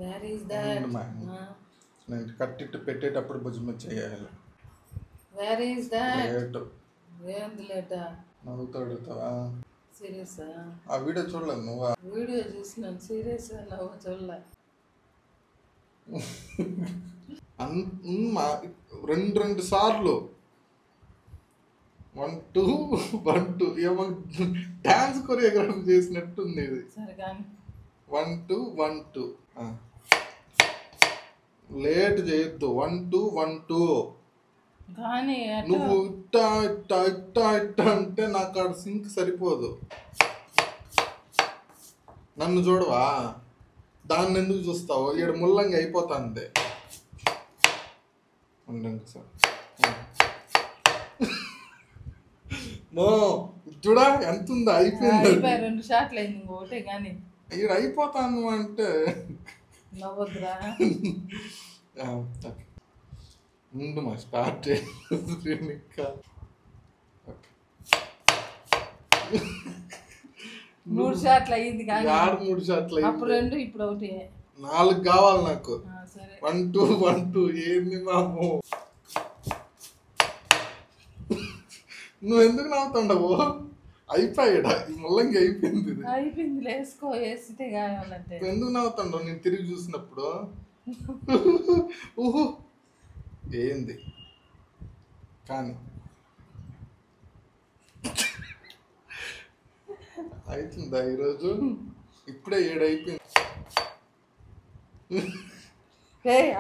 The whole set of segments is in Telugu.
వేర్ ఈస్ దట్ నేను కట్టిట్టు పెట్టేటప్పుడు భుజం చేయాలి. వేర్ ఈస్ దట్ లేట్ ఏంది లేటా నవ్వుతూ అడుగుతావా? సీరియసా? ఆ వీడియో చూడలేదు నువ్వా? వీడియో చూసినాను, సీరియస్ నవ్వు చూడలే. రెండు సార్లు 1 2 1 2 ఏమో డాన్స్ కొరియోగ్రఫీ చేసినట్టుంది ఇది. సరే కానీ 1 2 1 2 లేట్ చేయొద్దు. 1 2 1 2 కానీ నువ్వు ఇట్టా ఇట్టా ఇట్టా ఇట్టా అంటే నాకు ఆడ సింక్ సరిపోదు. నన్ను చూడవా? దాన్ని ఎందుకు చూస్తావు? ఇక్కడ ముల్లంగా అయిపోతుంది. సార్ చూడా ఎంత ఉందో? అయిపోయింది. 2 షాట్లు అయింది, ఇంకోటే కానీ ఇక్కడ అయిపోతాను అంటే నవ్వద్దురా. ముందు మా స్టార్ట్ 3 షాట్లు అయ్యింది కానీ 3 షాట్లు అప్పుడు 2 ఇప్పుడు 1. 4 కావాలి నాకు. సరే 1 2 1 2 ఏంది మాము? నువ్వు ఎందుకు నవ్వుతుండవు? అయిపోయాడా ఈ ముల్లంగి? అయిపోయింది. అయిపోయింది, వేసుకో, వేసితే కావాలంటే. ఎందుకు నవ్వుతుండవు నేను తిరిగి చూసినప్పుడు? ఊహు ఏంది కానీ అవుతుందా ఈరోజు? ఇప్పుడే 7 అయిపోయింది.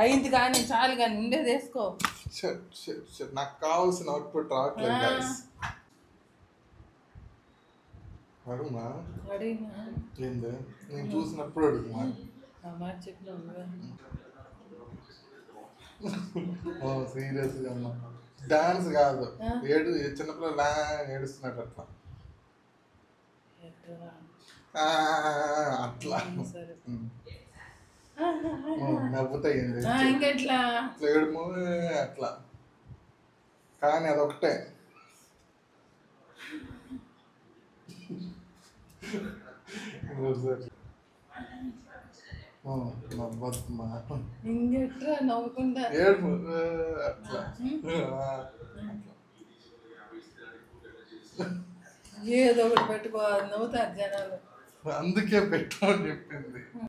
అయింది కానీ చాలు కానీ ఉండేది వేసుకో. నాకు కావాల్సిన అవుట్పుట్ రావట్లేదు గైస్. అడుగుమా ఏంది? నేను చూసినప్పుడు అడుగుమా. సీరియస్ గా అమ్మా, డాన్స్ కాదు, చిన్నపిల్లలు ఏడుస్తున్నట్టు అట్లా అట్లా నవ్వుతాయి ఇంకెట్లా ఏడుమో అట్లా. కానీ అదొకటే. ఇంకెట్లా నవ్వకుండా ఏడుము అట్లా. ఏదో ఒకటి పెట్టుకో, నవ్వుతారు జనాలు. అందుకే పెట్టమని చెప్పింది.